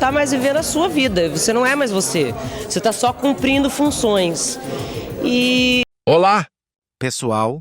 tá mais vivendo a sua vida, você não é mais você. Você tá só cumprindo funções. Olá, pessoal!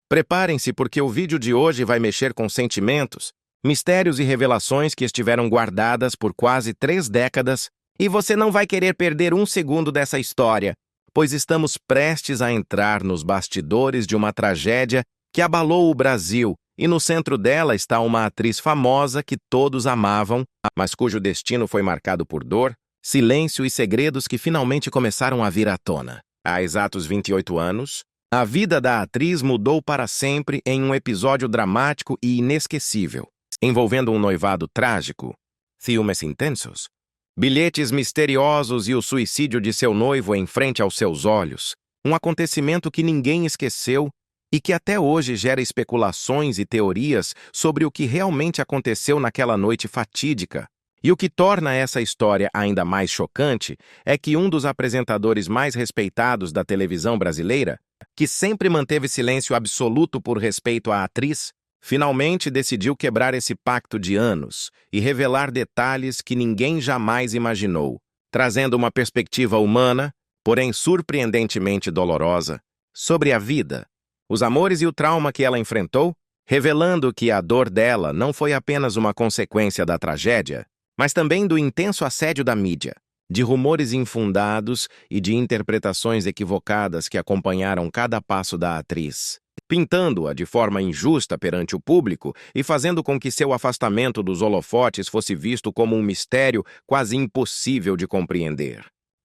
Preparem-se porque o vídeo de hoje vai mexer com sentimentos, mistérios e revelações que estiveram guardadas por quase 3 décadas e você não vai querer perder um segundo dessa história, pois estamos prestes a entrar nos bastidores de uma tragédia que abalou o Brasil e no centro dela está uma atriz famosa que todos amavam, mas cujo destino foi marcado por dor, silêncio e segredos que finalmente começaram a vir à tona. Há exatos 28 anos, a vida da atriz mudou para sempre em um episódio dramático e inesquecível, envolvendo um noivado trágico, ciúmes intensos, bilhetes misteriosos e o suicídio de seu noivo em frente aos seus olhos, um acontecimento que ninguém esqueceu e que até hoje gera especulações e teorias sobre o que realmente aconteceu naquela noite fatídica. E o que torna essa história ainda mais chocante é que um dos apresentadores mais respeitados da televisão brasileira, que sempre manteve silêncio absoluto por respeito à atriz, finalmente decidiu quebrar esse pacto de anos e revelar detalhes que ninguém jamais imaginou, trazendo uma perspectiva humana, porém surpreendentemente dolorosa, sobre a vida, os amores e o trauma que ela enfrentou, revelando que a dor dela não foi apenas uma consequência da tragédia, mas também do intenso assédio da mídia, de rumores infundados e de interpretações equivocadas que acompanharam cada passo da atriz, pintando-a de forma injusta perante o público e fazendo com que seu afastamento dos holofotes fosse visto como um mistério quase impossível de compreender.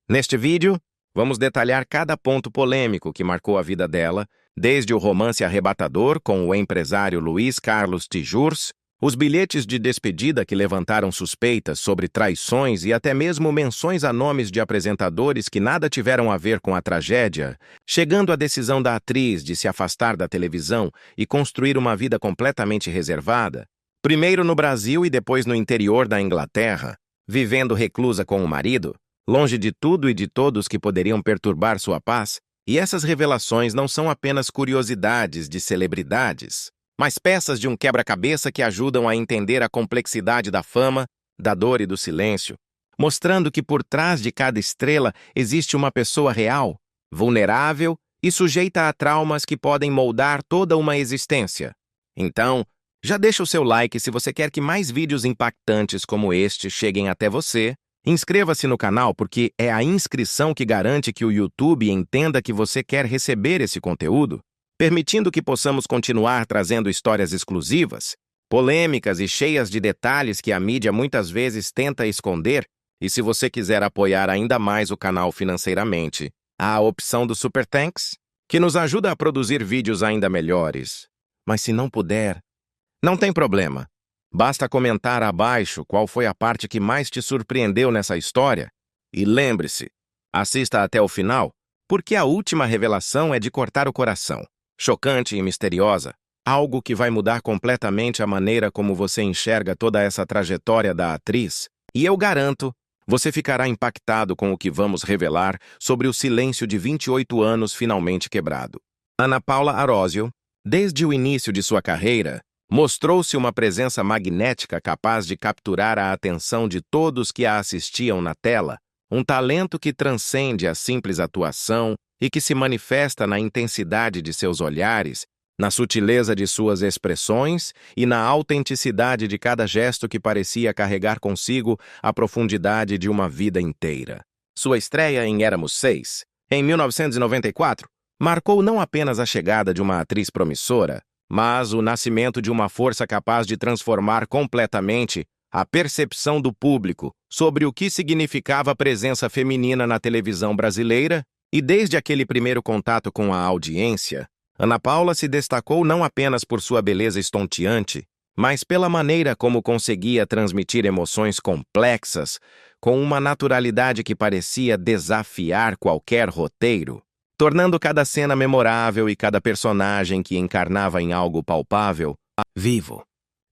Neste vídeo, vamos detalhar cada ponto polêmico que marcou a vida dela, desde o romance arrebatador com o empresário Luiz Carlos Tijurs, os bilhetes de despedida que levantaram suspeitas sobre traições e até mesmo menções a nomes de apresentadores que nada tiveram a ver com a tragédia, chegando à decisão da atriz de se afastar da televisão e construir uma vida completamente reservada, primeiro no Brasil e depois no interior da Inglaterra, vivendo reclusa com o marido, longe de tudo e de todos que poderiam perturbar sua paz. E essas revelações não são apenas curiosidades de celebridades, mas peças de um quebra-cabeça que ajudam a entender a complexidade da fama, da dor e do silêncio, mostrando que por trás de cada estrela existe uma pessoa real, vulnerável e sujeita a traumas que podem moldar toda uma existência. Então, já deixa o seu like se você quer que mais vídeos impactantes como este cheguem até você. Inscreva-se no canal porque é a inscrição que garante que o YouTube entenda que você quer receber esse conteúdo, permitindo que possamos continuar trazendo histórias exclusivas, polêmicas e cheias de detalhes que a mídia muitas vezes tenta esconder. E se você quiser apoiar ainda mais o canal financeiramente, há a opção do Super Thanks, que nos ajuda a produzir vídeos ainda melhores. Mas se não puder, não tem problema. Basta comentar abaixo qual foi a parte que mais te surpreendeu nessa história. E lembre-se, assista até o final, porque a última revelação é de cortar o coração. Chocante e misteriosa, algo que vai mudar completamente a maneira como você enxerga toda essa trajetória da atriz. E eu garanto, você ficará impactado com o que vamos revelar sobre o silêncio de 28 anos finalmente quebrado. Ana Paula Arósio, desde o início de sua carreira, mostrou-se uma presença magnética capaz de capturar a atenção de todos que a assistiam na tela, um talento que transcende a simples atuação e que se manifesta na intensidade de seus olhares, na sutileza de suas expressões e na autenticidade de cada gesto que parecia carregar consigo a profundidade de uma vida inteira. Sua estreia em Éramos Seis, em 1994, marcou não apenas a chegada de uma atriz promissora, mas o nascimento de uma força capaz de transformar completamente a percepção do público sobre o que significava a presença feminina na televisão brasileira, e desde aquele primeiro contato com a audiência, Ana Paula se destacou não apenas por sua beleza estonteante, mas pela maneira como conseguia transmitir emoções complexas com uma naturalidade que parecia desafiar qualquer roteiro, tornando cada cena memorável e cada personagem que encarnava em algo palpável, vivo,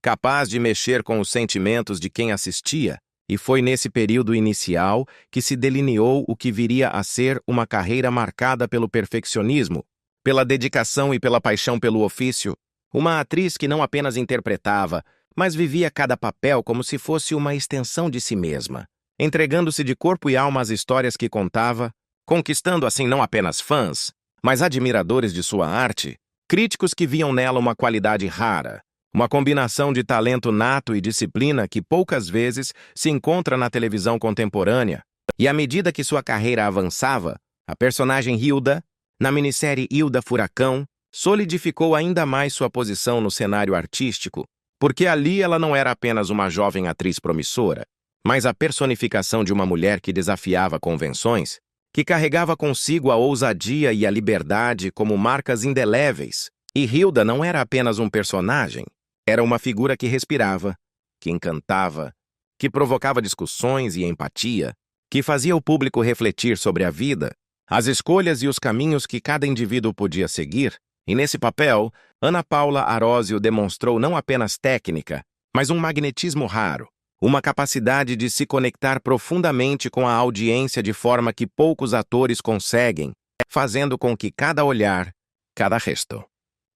capaz de mexer com os sentimentos de quem assistia, e foi nesse período inicial que se delineou o que viria a ser uma carreira marcada pelo perfeccionismo, pela dedicação e pela paixão pelo ofício, uma atriz que não apenas interpretava, mas vivia cada papel como se fosse uma extensão de si mesma, entregando-se de corpo e alma às histórias que contava, conquistando assim não apenas fãs, mas admiradores de sua arte, críticos que viam nela uma qualidade rara, uma combinação de talento nato e disciplina que poucas vezes se encontra na televisão contemporânea. E à medida que sua carreira avançava, a personagem Hilda, na minissérie Hilda Furacão, solidificou ainda mais sua posição no cenário artístico, porque ali ela não era apenas uma jovem atriz promissora, mas a personificação de uma mulher que desafiava convenções, que carregava consigo a ousadia e a liberdade como marcas indeléveis. E Hilda não era apenas um personagem, era uma figura que respirava, que encantava, que provocava discussões e empatia, que fazia o público refletir sobre a vida, as escolhas e os caminhos que cada indivíduo podia seguir. E nesse papel, Ana Paula Arósio demonstrou não apenas técnica, mas um magnetismo raro, uma capacidade de se conectar profundamente com a audiência de forma que poucos atores conseguem, fazendo com que cada olhar, cada gesto,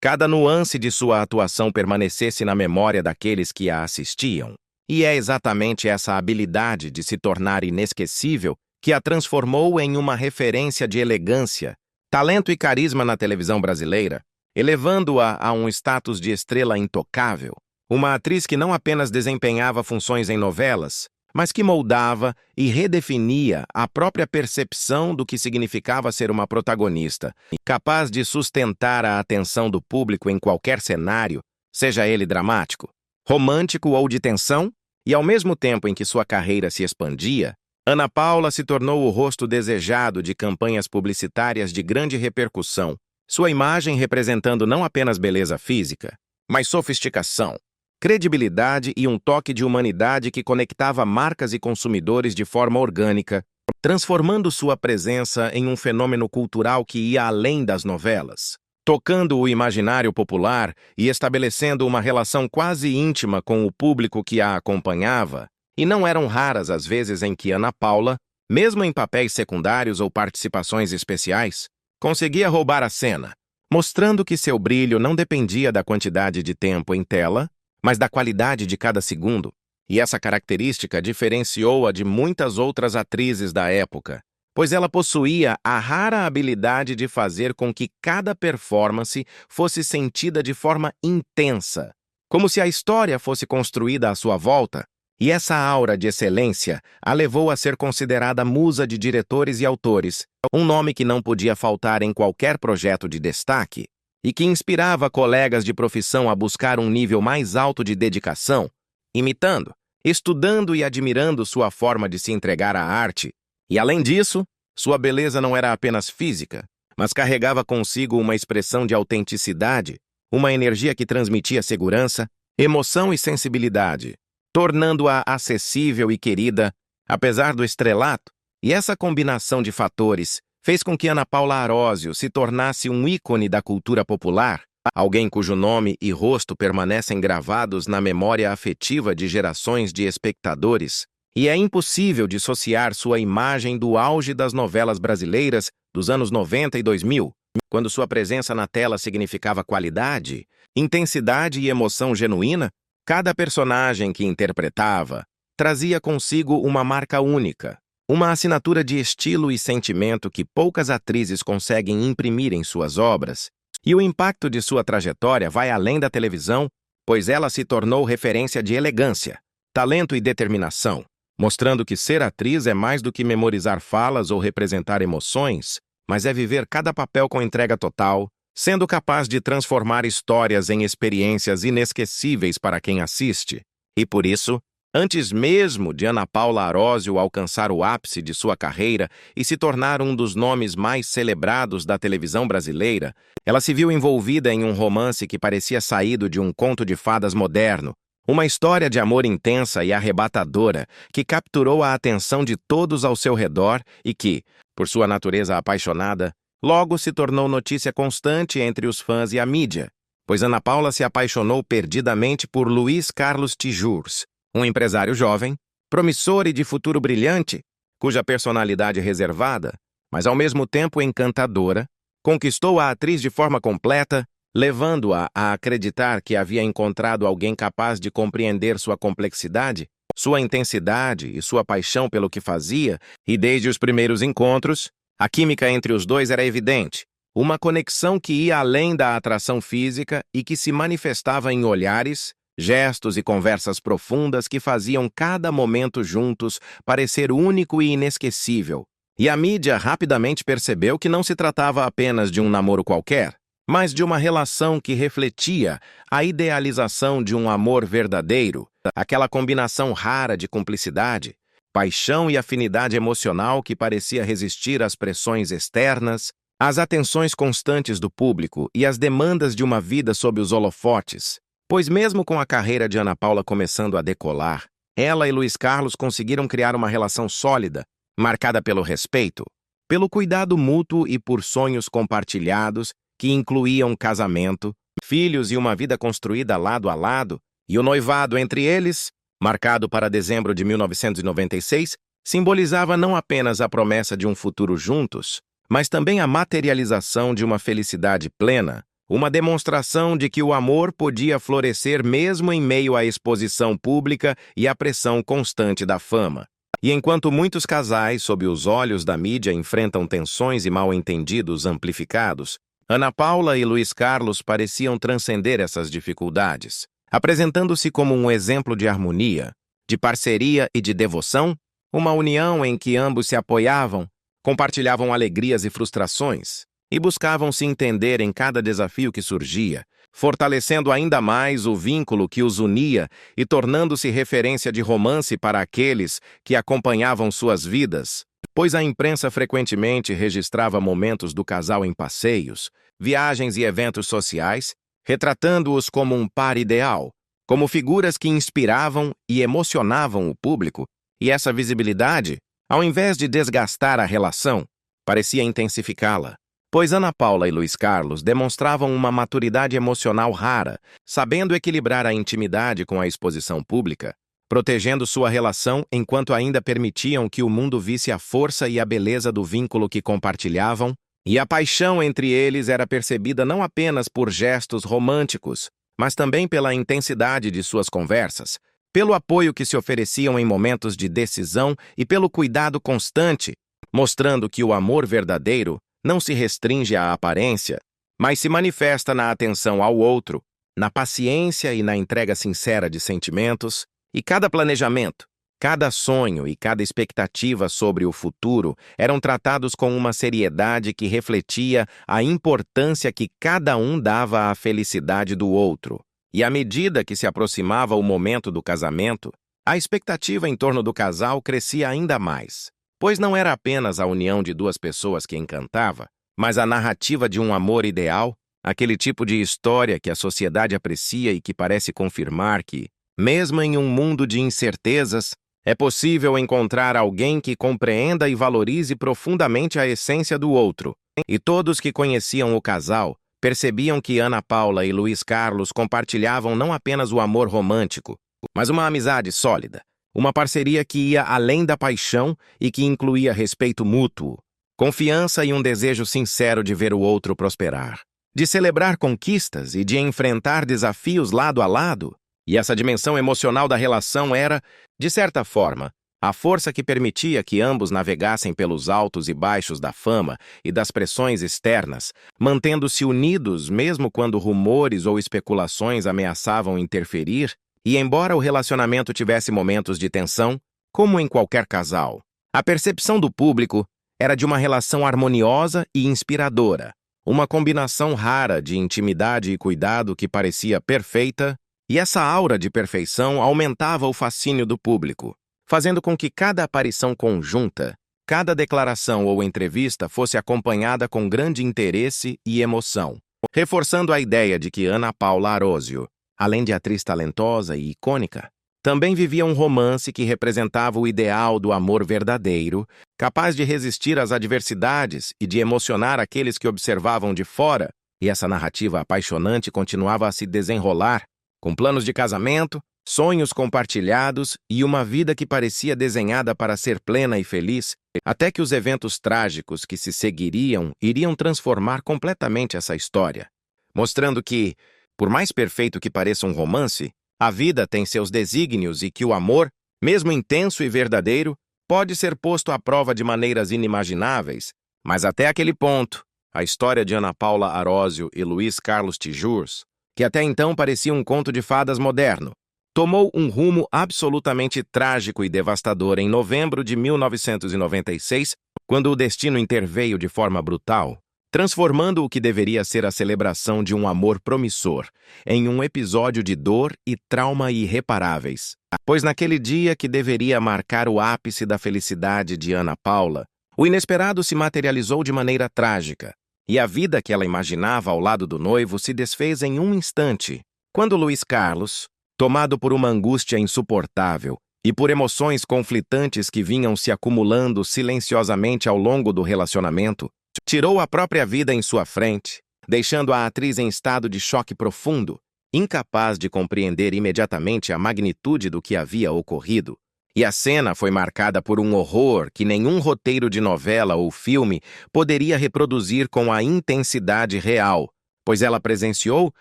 cada nuance de sua atuação permanecesse na memória daqueles que a assistiam. E é exatamente essa habilidade de se tornar inesquecível que a transformou em uma referência de elegância, talento e carisma na televisão brasileira, elevando-a a um status de estrela intocável. Uma atriz que não apenas desempenhava funções em novelas, mas que moldava e redefinia a própria percepção do que significava ser uma protagonista, capaz de sustentar a atenção do público em qualquer cenário, seja ele dramático, romântico ou de tensão, e ao mesmo tempo em que sua carreira se expandia, Ana Paula se tornou o rosto desejado de campanhas publicitárias de grande repercussão, sua imagem representando não apenas beleza física, mas sofisticação, credibilidade e um toque de humanidade que conectava marcas e consumidores de forma orgânica, transformando sua presença em um fenômeno cultural que ia além das novelas, tocando o imaginário popular e estabelecendo uma relação quase íntima com o público que a acompanhava. E não eram raras as vezes em que Ana Paula, mesmo em papéis secundários ou participações especiais, conseguia roubar a cena, mostrando que seu brilho não dependia da quantidade de tempo em tela, mas da qualidade de cada segundo, e essa característica diferenciou-a de muitas outras atrizes da época, pois ela possuía a rara habilidade de fazer com que cada performance fosse sentida de forma intensa, como se a história fosse construída à sua volta, e essa aura de excelência a levou a ser considerada musa de diretores e autores, um nome que não podia faltar em qualquer projeto de destaque, e que inspirava colegas de profissão a buscar um nível mais alto de dedicação, imitando, estudando e admirando sua forma de se entregar à arte. E além disso, sua beleza não era apenas física, mas carregava consigo uma expressão de autenticidade, uma energia que transmitia segurança, emoção e sensibilidade, tornando-a acessível e querida, apesar do estrelato. E essa combinação de fatores fez com que Ana Paula Arósio se tornasse um ícone da cultura popular, alguém cujo nome e rosto permanecem gravados na memória afetiva de gerações de espectadores, e é impossível dissociar sua imagem do auge das novelas brasileiras dos anos 90 e 2000, quando sua presença na tela significava qualidade, intensidade e emoção genuína. Cada personagem que interpretava trazia consigo uma marca única, uma assinatura de estilo e sentimento que poucas atrizes conseguem imprimir em suas obras, e o impacto de sua trajetória vai além da televisão, pois ela se tornou referência de elegância, talento e determinação, mostrando que ser atriz é mais do que memorizar falas ou representar emoções, mas é viver cada papel com entrega total, sendo capaz de transformar histórias em experiências inesquecíveis para quem assiste. E por isso, antes mesmo de Ana Paula Arósio alcançar o ápice de sua carreira e se tornar um dos nomes mais celebrados da televisão brasileira, ela se viu envolvida em um romance que parecia saído de um conto de fadas moderno, uma história de amor intensa e arrebatadora que capturou a atenção de todos ao seu redor e que, por sua natureza apaixonada, logo se tornou notícia constante entre os fãs e a mídia, pois Ana Paula se apaixonou perdidamente por Luiz Carlos Tijurs, um empresário jovem, promissor e de futuro brilhante, cuja personalidade reservada, mas ao mesmo tempo encantadora, conquistou a atriz de forma completa, levando-a a acreditar que havia encontrado alguém capaz de compreender sua complexidade Sua intensidade e sua paixão pelo que fazia, e desde os primeiros encontros, a química entre os dois era evidente. Uma conexão que ia além da atração física e que se manifestava em olhares, gestos e conversas profundas que faziam cada momento juntos parecer único e inesquecível. E a mídia rapidamente percebeu que não se tratava apenas de um namoro qualquer, mas de uma relação que refletia a idealização de um amor verdadeiro, aquela combinação rara de cumplicidade, paixão e afinidade emocional que parecia resistir às pressões externas, às atenções constantes do público e às demandas de uma vida sob os holofotes. Pois mesmo com a carreira de Ana Paula começando a decolar, ela e Luiz Carlos conseguiram criar uma relação sólida, marcada pelo respeito, pelo cuidado mútuo e por sonhos compartilhados que incluíam casamento, filhos e uma vida construída lado a lado, e o noivado entre eles, marcado para dezembro de 1996, simbolizava não apenas a promessa de um futuro juntos, mas também a materialização de uma felicidade plena, uma demonstração de que o amor podia florescer mesmo em meio à exposição pública e à pressão constante da fama. E enquanto muitos casais, sob os olhos da mídia, enfrentam tensões e mal-entendidos amplificados, Ana Paula e Luiz Carlos pareciam transcender essas dificuldades, apresentando-se como um exemplo de harmonia, de parceria e de devoção, uma união em que ambos se apoiavam, compartilhavam alegrias e frustrações e buscavam se entender em cada desafio que surgia, fortalecendo ainda mais o vínculo que os unia e tornando-se referência de romance para aqueles que acompanhavam suas vidas, pois a imprensa frequentemente registrava momentos do casal em passeios, viagens e eventos sociais, retratando-os como um par ideal, como figuras que inspiravam e emocionavam o público, e essa visibilidade, ao invés de desgastar a relação, parecia intensificá-la. Pois Ana Paula e Luiz Carlos demonstravam uma maturidade emocional rara, sabendo equilibrar a intimidade com a exposição pública, protegendo sua relação enquanto ainda permitiam que o mundo visse a força e a beleza do vínculo que compartilhavam, e a paixão entre eles era percebida não apenas por gestos românticos, mas também pela intensidade de suas conversas, pelo apoio que se ofereciam em momentos de decisão e pelo cuidado constante, mostrando que o amor verdadeiro não se restringe à aparência, mas se manifesta na atenção ao outro, na paciência e na entrega sincera de sentimentos, e cada planejamento, cada sonho e cada expectativa sobre o futuro eram tratados com uma seriedade que refletia a importância que cada um dava à felicidade do outro. E à medida que se aproximava o momento do casamento, a expectativa em torno do casal crescia ainda mais, pois não era apenas a união de duas pessoas que encantava, mas a narrativa de um amor ideal, aquele tipo de história que a sociedade aprecia e que parece confirmar que, mesmo em um mundo de incertezas, é possível encontrar alguém que compreenda e valorize profundamente a essência do outro. E todos que conheciam o casal percebiam que Ana Paula e Luiz Carlos compartilhavam não apenas o amor romântico, mas uma amizade sólida, uma parceria que ia além da paixão e que incluía respeito mútuo, confiança e um desejo sincero de ver o outro prosperar, de celebrar conquistas e de enfrentar desafios lado a lado. E essa dimensão emocional da relação era, de certa forma, a força que permitia que ambos navegassem pelos altos e baixos da fama e das pressões externas, mantendo-se unidos mesmo quando rumores ou especulações ameaçavam interferir, e embora o relacionamento tivesse momentos de tensão, como em qualquer casal, a percepção do público era de uma relação harmoniosa e inspiradora, uma combinação rara de intimidade e cuidado que parecia perfeita. E essa aura de perfeição aumentava o fascínio do público, fazendo com que cada aparição conjunta, cada declaração ou entrevista fosse acompanhada com grande interesse e emoção, reforçando a ideia de que Ana Paula Arósio, além de atriz talentosa e icônica, também vivia um romance que representava o ideal do amor verdadeiro, capaz de resistir às adversidades e de emocionar aqueles que observavam de fora, e essa narrativa apaixonante continuava a se desenrolar, com planos de casamento, sonhos compartilhados e uma vida que parecia desenhada para ser plena e feliz, até que os eventos trágicos que se seguiriam iriam transformar completamente essa história, mostrando que, por mais perfeito que pareça um romance, a vida tem seus desígnios e que o amor mesmo intenso e verdadeiro, pode ser posto à prova de maneiras inimagináveis, mas até aquele ponto, a história de Ana Paula Arósio e Luiz Carlos Tijurs, que até então parecia um conto de fadas moderno, tomou um rumo absolutamente trágico e devastador em novembro de 1996, quando o destino interveio de forma brutal, transformando o que deveria ser a celebração de um amor promissor em um episódio de dor e trauma irreparáveis. Pois naquele dia que deveria marcar o ápice da felicidade de Ana Paula, o inesperado se materializou de maneira trágica, e a vida que ela imaginava ao lado do noivo se desfez em um instante, quando Luiz Carlos, tomado por uma angústia insuportável e por emoções conflitantes que vinham se acumulando silenciosamente ao longo do relacionamento, tirou a própria vida em sua frente, deixando a atriz em estado de choque profundo, incapaz de compreender imediatamente a magnitude do que havia ocorrido. E a cena foi marcada por um horror que nenhum roteiro de novela ou filme poderia reproduzir com a intensidade real, pois ela presenciou,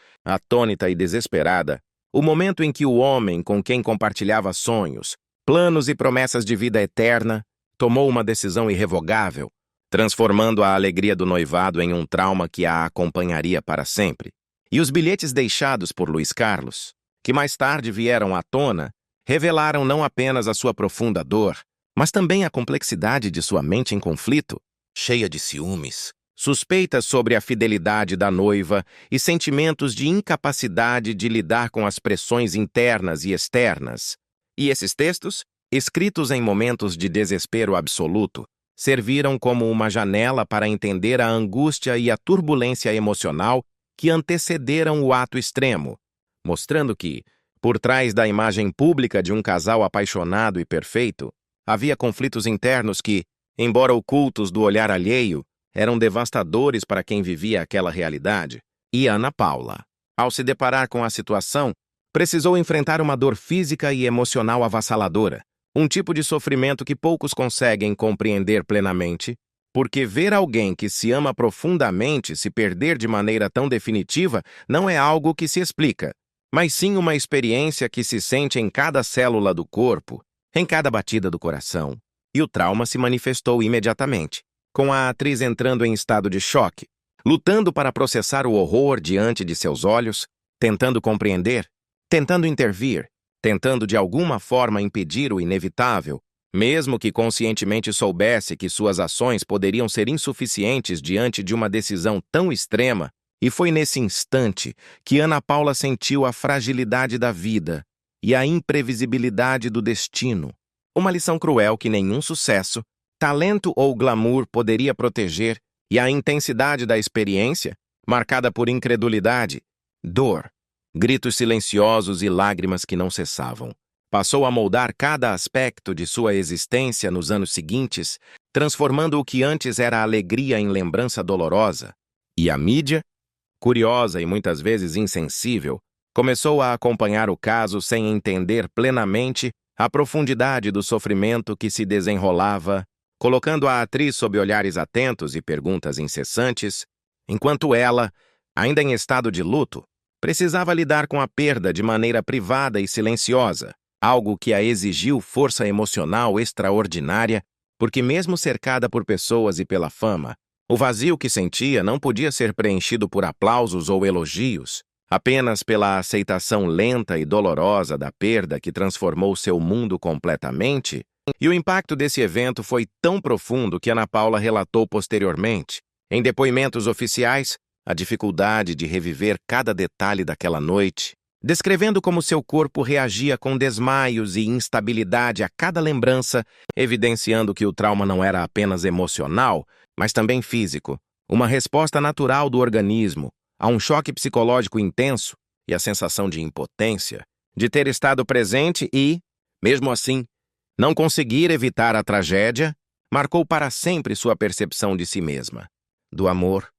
atônita e desesperada, o momento em que o homem com quem compartilhava sonhos, planos e promessas de vida eterna tomou uma decisão irrevogável, transformando a alegria do noivado em um trauma que a acompanharia para sempre. E os bilhetes deixados por Luiz Carlos, que mais tarde vieram à tona, revelaram não apenas a sua profunda dor, mas também a complexidade de sua mente em conflito, cheia de ciúmes, suspeitas sobre a fidelidade da noiva e sentimentos de incapacidade de lidar com as pressões internas e externas. E esses textos, escritos em momentos de desespero absoluto, serviram como uma janela para entender a angústia e a turbulência emocional que antecederam o ato extremo, mostrando que, por trás da imagem pública de um casal apaixonado e perfeito, havia conflitos internos que, embora ocultos do olhar alheio, eram devastadores para quem vivia aquela realidade. E Ana Paula, ao se deparar com a situação, precisou enfrentar uma dor física e emocional avassaladora, um tipo de sofrimento que poucos conseguem compreender plenamente, porque ver alguém que se ama profundamente se perder de maneira tão definitiva não é algo que se explica, mas sim uma experiência que se sente em cada célula do corpo, em cada batida do coração. E o trauma se manifestou imediatamente, com a atriz entrando em estado de choque, lutando para processar o horror diante de seus olhos, tentando compreender, tentando intervir, tentando de alguma forma impedir o inevitável, mesmo que conscientemente soubesse que suas ações poderiam ser insuficientes diante de uma decisão tão extrema. E foi nesse instante que Ana Paula sentiu a fragilidade da vida e a imprevisibilidade do destino. Uma lição cruel que nenhum sucesso, talento ou glamour poderia proteger, e a intensidade da experiência, marcada por incredulidade, dor, gritos silenciosos e lágrimas que não cessavam, passou a moldar cada aspecto de sua existência nos anos seguintes, transformando o que antes era alegria em lembrança dolorosa. E a mídia, curiosa e muitas vezes insensível, começou a acompanhar o caso sem entender plenamente a profundidade do sofrimento que se desenrolava, colocando a atriz sob olhares atentos e perguntas incessantes, enquanto ela, ainda em estado de luto, precisava lidar com a perda de maneira privada e silenciosa, algo que a exigiu força emocional extraordinária, porque mesmo cercada por pessoas e pela fama, o vazio que sentia não podia ser preenchido por aplausos ou elogios, apenas pela aceitação lenta e dolorosa da perda que transformou seu mundo completamente. E o impacto desse evento foi tão profundo que Ana Paula relatou posteriormente, em depoimentos oficiais, a dificuldade de reviver cada detalhe daquela noite, descrevendo como seu corpo reagia com desmaios e instabilidade a cada lembrança, evidenciando que o trauma não era apenas emocional, mas também físico, uma resposta natural do organismo a um choque psicológico intenso e a sensação de impotência, de ter estado presente e, mesmo assim, não conseguir evitar a tragédia, marcou para sempre sua percepção de si mesma, do amor,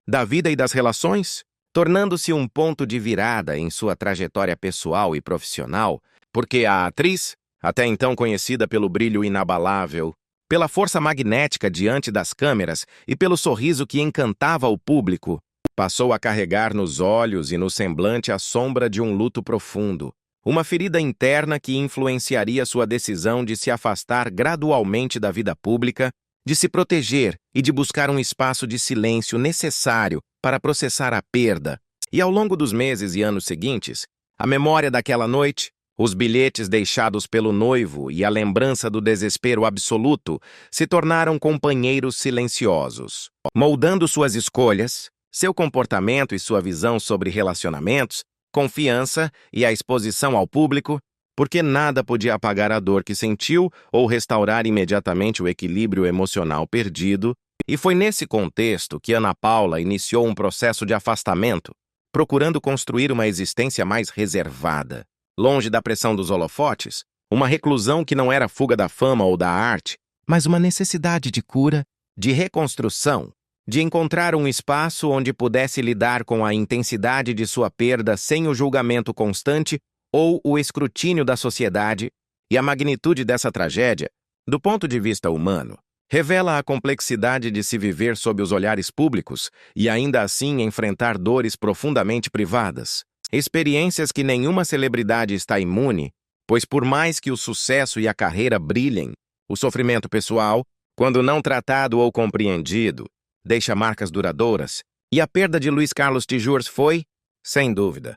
da vida e das relações, tornando-se um ponto de virada em sua trajetória pessoal e profissional, porque a atriz, até então conhecida pelo brilho inabalável, pela força magnética diante das câmeras e pelo sorriso que encantava o público, passou a carregar nos olhos e no semblante a sombra de um luto profundo, uma ferida interna que influenciaria sua decisão de se afastar gradualmente da vida pública, de se proteger e de buscar um espaço de silêncio necessário para processar a perda. E ao longo dos meses e anos seguintes, a memória daquela noite, os bilhetes deixados pelo noivo e a lembrança do desespero absoluto se tornaram companheiros silenciosos, moldando suas escolhas, seu comportamento e sua visão sobre relacionamentos, confiança e a exposição ao público, porque nada podia apagar a dor que sentiu ou restaurar imediatamente o equilíbrio emocional perdido, e foi nesse contexto que Ana Paula iniciou um processo de afastamento, procurando construir uma existência mais reservada, longe da pressão dos holofotes, uma reclusão que não era fuga da fama ou da arte, mas uma necessidade de cura, de reconstrução, de encontrar um espaço onde pudesse lidar com a intensidade de sua perda sem o julgamento constante ou o escrutínio da sociedade. E a magnitude dessa tragédia, do ponto de vista humano, revela a complexidade de se viver sob os olhares públicos e ainda assim enfrentar dores profundamente privadas. Experiências que nenhuma celebridade está imune, pois por mais que o sucesso e a carreira brilhem, o sofrimento pessoal, quando não tratado ou compreendido, deixa marcas duradouras, e a perda de Luiz Carlos Tijurs foi, sem dúvida,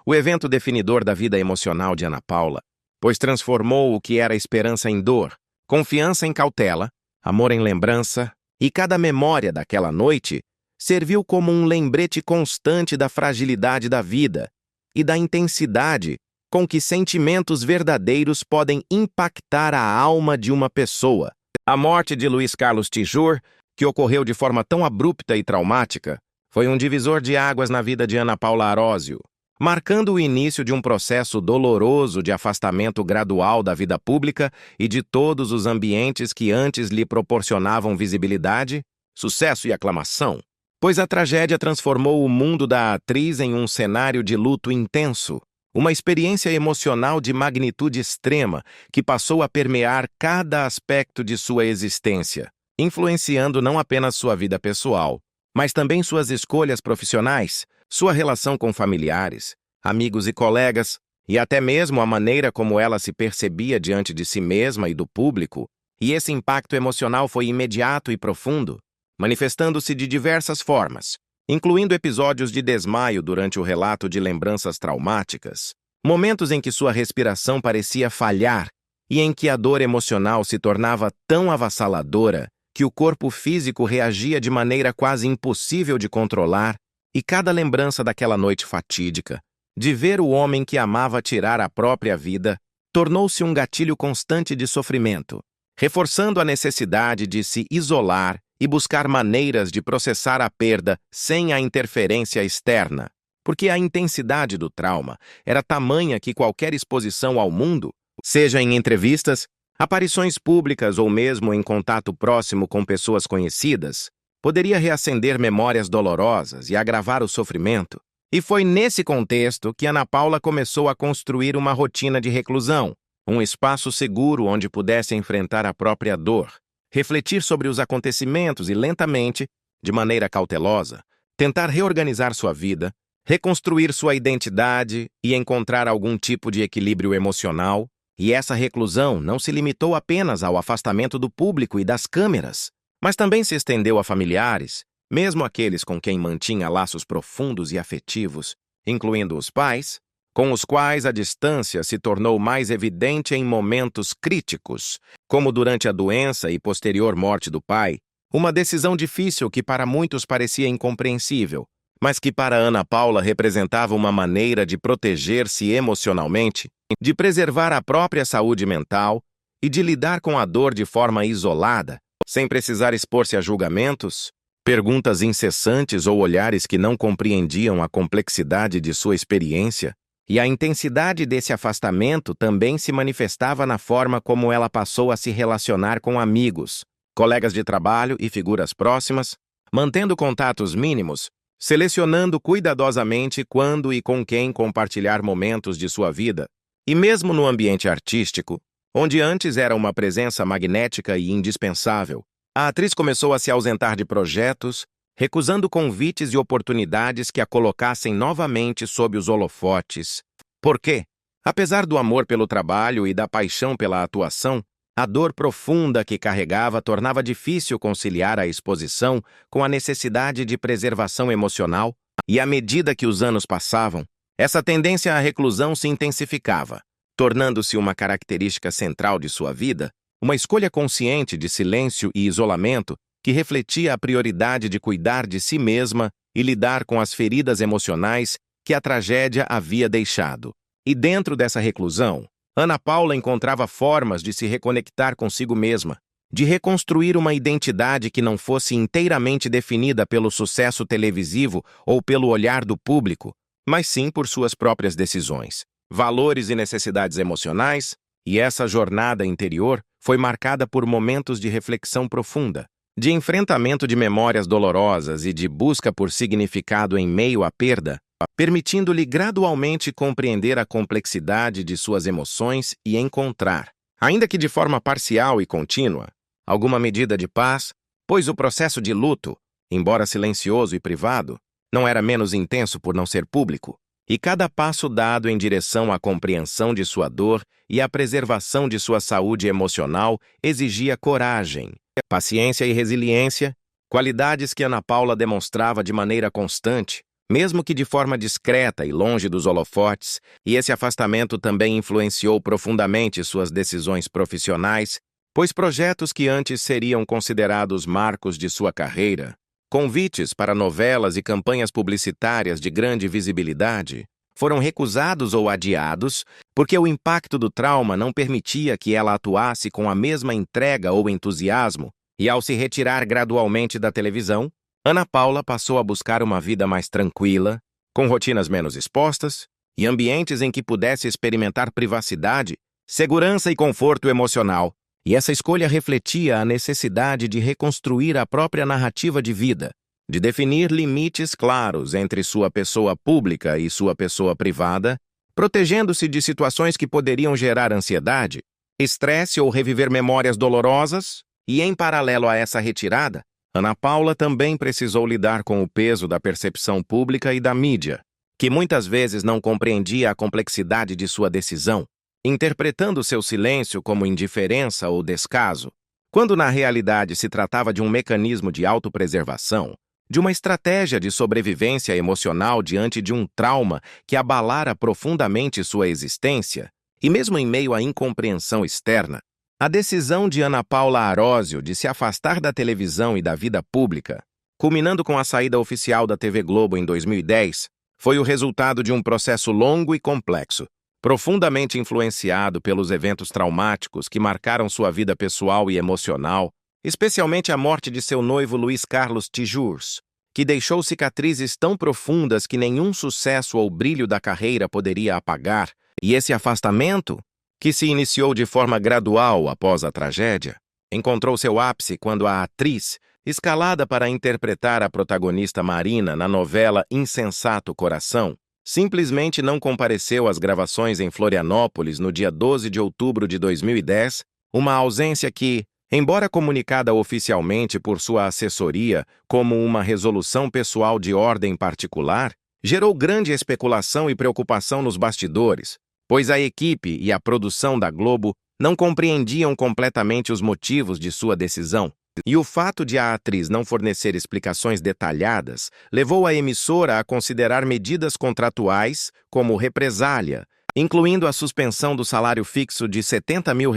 o evento definidor da vida emocional de Ana Paula, pois transformou o que era esperança em dor, confiança em cautela, amor em lembrança, e cada memória daquela noite serviu como um lembrete constante da fragilidade da vida e da intensidade com que sentimentos verdadeiros podem impactar a alma de uma pessoa. A morte de Luiz Carlos Tijur, que ocorreu de forma tão abrupta e traumática, foi um divisor de águas na vida de Ana Paula Arósio, marcando o início de um processo doloroso de afastamento gradual da vida pública e de todos os ambientes que antes lhe proporcionavam visibilidade, sucesso e aclamação, pois a tragédia transformou o mundo da atriz em um cenário de luto intenso, uma experiência emocional de magnitude extrema que passou a permear cada aspecto de sua existência, influenciando não apenas sua vida pessoal, mas também suas escolhas profissionais, sua relação com familiares, amigos e colegas, e até mesmo a maneira como ela se percebia diante de si mesma e do público, e esse impacto emocional foi imediato e profundo, manifestando-se de diversas formas, incluindo episódios de desmaio durante o relato de lembranças traumáticas, momentos em que sua respiração parecia falhar e em que a dor emocional se tornava tão avassaladora que o corpo físico reagia de maneira quase impossível de controlar, e cada lembrança daquela noite fatídica, de ver o homem que amava tirar a própria vida, tornou-se um gatilho constante de sofrimento, reforçando a necessidade de se isolar e buscar maneiras de processar a perda sem a interferência externa, porque a intensidade do trauma era tamanha que qualquer exposição ao mundo, seja em entrevistas, aparições públicas ou mesmo em contato próximo com pessoas conhecidas, poderia reacender memórias dolorosas e agravar o sofrimento. E foi nesse contexto que Ana Paula começou a construir uma rotina de reclusão, um espaço seguro onde pudesse enfrentar a própria dor, refletir sobre os acontecimentos e lentamente, de maneira cautelosa, tentar reorganizar sua vida, reconstruir sua identidade e encontrar algum tipo de equilíbrio emocional. E essa reclusão não se limitou apenas ao afastamento do público e das câmeras, mas também se estendeu a familiares, mesmo aqueles com quem mantinha laços profundos e afetivos, incluindo os pais, com os quais a distância se tornou mais evidente em momentos críticos, como durante a doença e posterior morte do pai, uma decisão difícil que para muitos parecia incompreensível, mas que para Ana Paula representava uma maneira de proteger-se emocionalmente, de preservar a própria saúde mental e de lidar com a dor de forma isolada, sem precisar expor-se a julgamentos, perguntas incessantes ou olhares que não compreendiam a complexidade de sua experiência. E a intensidade desse afastamento também se manifestava na forma como ela passou a se relacionar com amigos, colegas de trabalho e figuras próximas, mantendo contatos mínimos, selecionando cuidadosamente quando e com quem compartilhar momentos de sua vida. E mesmo no ambiente artístico, onde antes era uma presença magnética e indispensável, a atriz começou a se ausentar de projetos, recusando convites e oportunidades que a colocassem novamente sob os holofotes. Por quê? Apesar do amor pelo trabalho e da paixão pela atuação, a dor profunda que carregava tornava difícil conciliar a exposição com a necessidade de preservação emocional, e à medida que os anos passavam, essa tendência à reclusão se intensificava, tornando-se uma característica central de sua vida, uma escolha consciente de silêncio e isolamento que refletia a prioridade de cuidar de si mesma e lidar com as feridas emocionais que a tragédia havia deixado. E dentro dessa reclusão, Ana Paula encontrava formas de se reconectar consigo mesma, de reconstruir uma identidade que não fosse inteiramente definida pelo sucesso televisivo ou pelo olhar do público, mas sim por suas próprias decisões, valores e necessidades emocionais, e essa jornada interior foi marcada por momentos de reflexão profunda, de enfrentamento de memórias dolorosas e de busca por significado em meio à perda, permitindo-lhe gradualmente compreender a complexidade de suas emoções e encontrar, ainda que de forma parcial e contínua, alguma medida de paz, pois o processo de luto, embora silencioso e privado, não era menos intenso por não ser público, e cada passo dado em direção à compreensão de sua dor e à preservação de sua saúde emocional exigia coragem, paciência e resiliência, qualidades que Ana Paula demonstrava de maneira constante, mesmo que de forma discreta e longe dos holofotes, e esse afastamento também influenciou profundamente suas decisões profissionais, pois projetos que antes seriam considerados marcos de sua carreira, convites para novelas e campanhas publicitárias de grande visibilidade, foram recusados ou adiados porque o impacto do trauma não permitia que ela atuasse com a mesma entrega ou entusiasmo, e ao se retirar gradualmente da televisão, Ana Paula passou a buscar uma vida mais tranquila, com rotinas menos expostas e ambientes em que pudesse experimentar privacidade, segurança e conforto emocional. E essa escolha refletia a necessidade de reconstruir a própria narrativa de vida, de definir limites claros entre sua pessoa pública e sua pessoa privada, protegendo-se de situações que poderiam gerar ansiedade, estresse ou reviver memórias dolorosas, e em paralelo a essa retirada, Ana Paula também precisou lidar com o peso da percepção pública e da mídia, que muitas vezes não compreendia a complexidade de sua decisão, interpretando seu silêncio como indiferença ou descaso, quando na realidade se tratava de um mecanismo de autopreservação, de uma estratégia de sobrevivência emocional diante de um trauma que abalara profundamente sua existência, e mesmo em meio à incompreensão externa, a decisão de Ana Paula Arósio de se afastar da televisão e da vida pública, culminando com a saída oficial da TV Globo em 2010, foi o resultado de um processo longo e complexo, profundamente influenciado pelos eventos traumáticos que marcaram sua vida pessoal e emocional, especialmente a morte de seu noivo Luiz Carlos Tijurs, que deixou cicatrizes tão profundas que nenhum sucesso ou brilho da carreira poderia apagar, e esse afastamento, que se iniciou de forma gradual após a tragédia, encontrou seu ápice quando a atriz, escalada para interpretar a protagonista Marina na novela Insensato Coração, simplesmente não compareceu às gravações em Florianópolis no dia 12 de outubro de 2010, uma ausência que, embora comunicada oficialmente por sua assessoria como uma resolução pessoal de ordem particular, gerou grande especulação e preocupação nos bastidores, pois a equipe e a produção da Globo não compreendiam completamente os motivos de sua decisão. E o fato de a atriz não fornecer explicações detalhadas levou a emissora a considerar medidas contratuais como represália, incluindo a suspensão do salário fixo de R$70 mil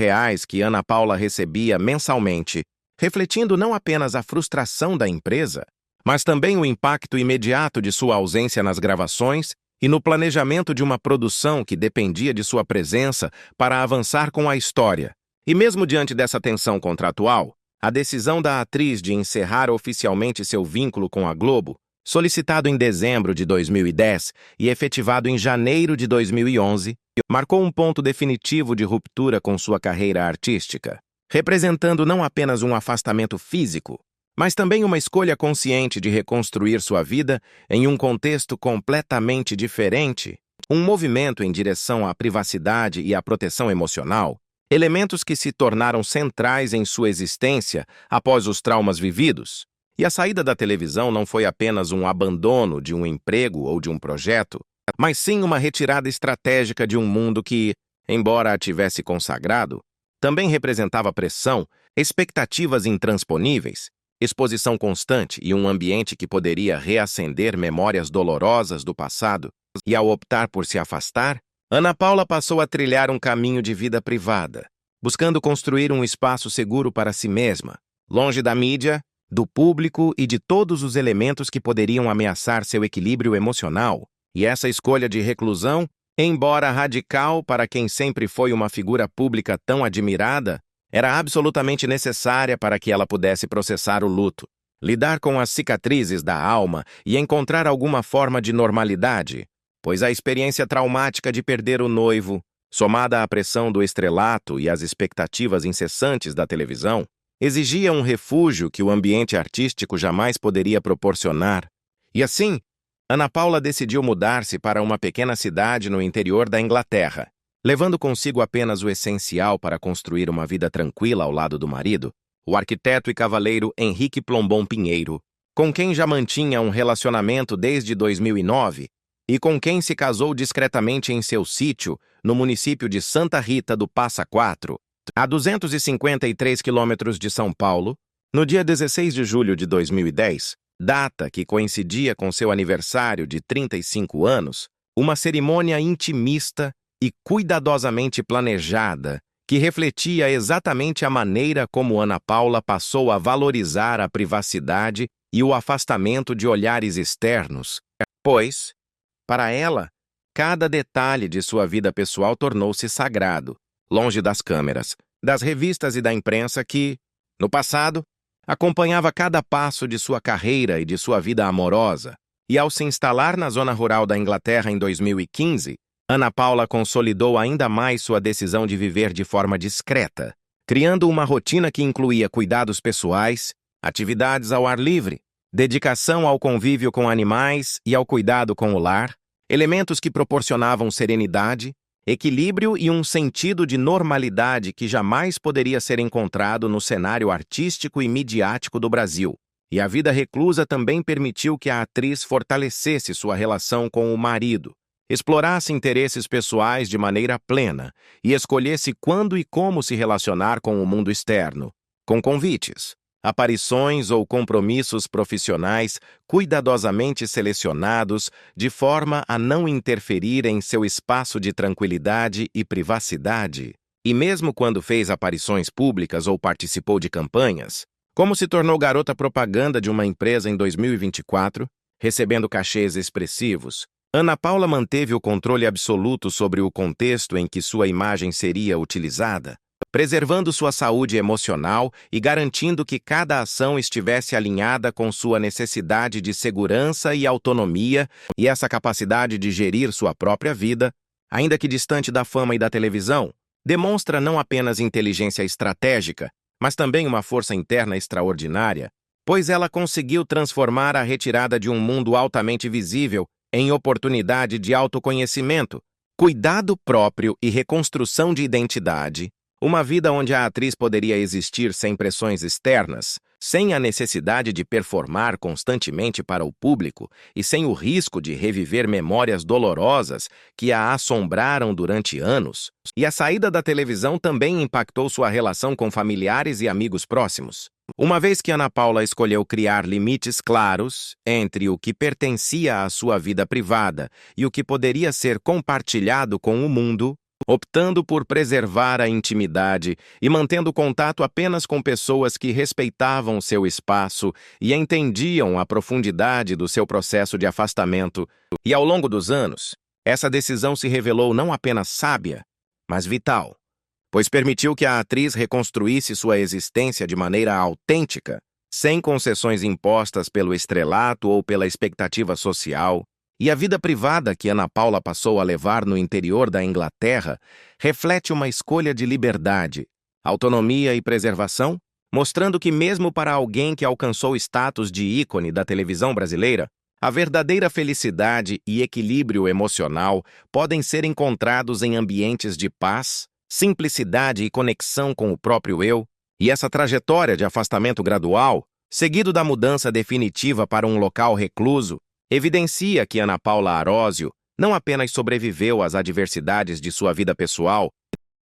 que Ana Paula recebia mensalmente, refletindo não apenas a frustração da empresa, mas também o impacto imediato de sua ausência nas gravações e no planejamento de uma produção que dependia de sua presença para avançar com a história. E mesmo diante dessa tensão contratual, a decisão da atriz de encerrar oficialmente seu vínculo com a Globo, solicitado em dezembro de 2010 e efetivado em janeiro de 2011, marcou um ponto definitivo de ruptura com sua carreira artística, representando não apenas um afastamento físico, mas também uma escolha consciente de reconstruir sua vida em um contexto completamente diferente, um movimento em direção à privacidade e à proteção emocional, elementos que se tornaram centrais em sua existência após os traumas vividos. E a saída da televisão não foi apenas um abandono de um emprego ou de um projeto, mas sim uma retirada estratégica de um mundo que, embora a tivesse consagrado, também representava pressão, expectativas intransponíveis, exposição constante e um ambiente que poderia reacender memórias dolorosas do passado. E ao optar por se afastar, Ana Paula passou a trilhar um caminho de vida privada, buscando construir um espaço seguro para si mesma, longe da mídia, do público e de todos os elementos que poderiam ameaçar seu equilíbrio emocional. E essa escolha de reclusão, embora radical para quem sempre foi uma figura pública tão admirada, era absolutamente necessária para que ela pudesse processar o luto, lidar com as cicatrizes da alma e encontrar alguma forma de normalidade, pois a experiência traumática de perder o noivo, somada à pressão do estrelato e às expectativas incessantes da televisão, exigia um refúgio que o ambiente artístico jamais poderia proporcionar. E assim, Ana Paula decidiu mudar-se para uma pequena cidade no interior da Inglaterra, levando consigo apenas o essencial para construir uma vida tranquila ao lado do marido, o arquiteto e cavaleiro Henrique Plombon Pinheiro, com quem já mantinha um relacionamento desde 2009 e com quem se casou discretamente em seu sítio, no município de Santa Rita do Passa Quatro, a 253 quilômetros de São Paulo, no dia 16 de julho de 2010, data que coincidia com seu aniversário de 35 anos, uma cerimônia intimista e cuidadosamente planejada que refletia exatamente a maneira como Ana Paula passou a valorizar a privacidade e o afastamento de olhares externos, pois, para ela, cada detalhe de sua vida pessoal tornou-se sagrado, longe das câmeras, das revistas e da imprensa que, no passado, acompanhava cada passo de sua carreira e de sua vida amorosa. E ao se instalar na zona rural da Inglaterra em 2015, Ana Paula consolidou ainda mais sua decisão de viver de forma discreta, criando uma rotina que incluía cuidados pessoais, atividades ao ar livre, dedicação ao convívio com animais e ao cuidado com o lar, elementos que proporcionavam serenidade, equilíbrio e um sentido de normalidade que jamais poderia ser encontrado no cenário artístico e midiático do Brasil. E a vida reclusa também permitiu que a atriz fortalecesse sua relação com o marido, explorasse interesses pessoais de maneira plena e escolhesse quando e como se relacionar com o mundo externo, com convites, aparições ou compromissos profissionais cuidadosamente selecionados de forma a não interferir em seu espaço de tranquilidade e privacidade. E mesmo quando fez aparições públicas ou participou de campanhas, como se tornou garota propaganda de uma empresa em 2024, recebendo cachês expressivos, Ana Paula manteve o controle absoluto sobre o contexto em que sua imagem seria utilizada, preservando sua saúde emocional e garantindo que cada ação estivesse alinhada com sua necessidade de segurança e autonomia e essa capacidade de gerir sua própria vida, ainda que distante da fama e da televisão, demonstra não apenas inteligência estratégica, mas também uma força interna extraordinária, pois ela conseguiu transformar a retirada de um mundo altamente visível em oportunidade de autoconhecimento, cuidado próprio e reconstrução de identidade, uma vida onde a atriz poderia existir sem pressões externas, sem a necessidade de performar constantemente para o público e sem o risco de reviver memórias dolorosas que a assombraram durante anos. E a saída da televisão também impactou sua relação com familiares e amigos próximos, uma vez que Ana Paula escolheu criar limites claros entre o que pertencia à sua vida privada e o que poderia ser compartilhado com o mundo, optando por preservar a intimidade e mantendo contato apenas com pessoas que respeitavam seu espaço e entendiam a profundidade do seu processo de afastamento. E ao longo dos anos, essa decisão se revelou não apenas sábia, mas vital, pois permitiu que a atriz reconstruísse sua existência de maneira autêntica, sem concessões impostas pelo estrelato ou pela expectativa social. E a vida privada que Ana Paula passou a levar no interior da Inglaterra reflete uma escolha de liberdade, autonomia e preservação, mostrando que mesmo para alguém que alcançou status de ícone da televisão brasileira, a verdadeira felicidade e equilíbrio emocional podem ser encontrados em ambientes de paz, simplicidade e conexão com o próprio eu, e essa trajetória de afastamento gradual, seguido da mudança definitiva para um local recluso, evidencia que Ana Paula Arósio não apenas sobreviveu às adversidades de sua vida pessoal,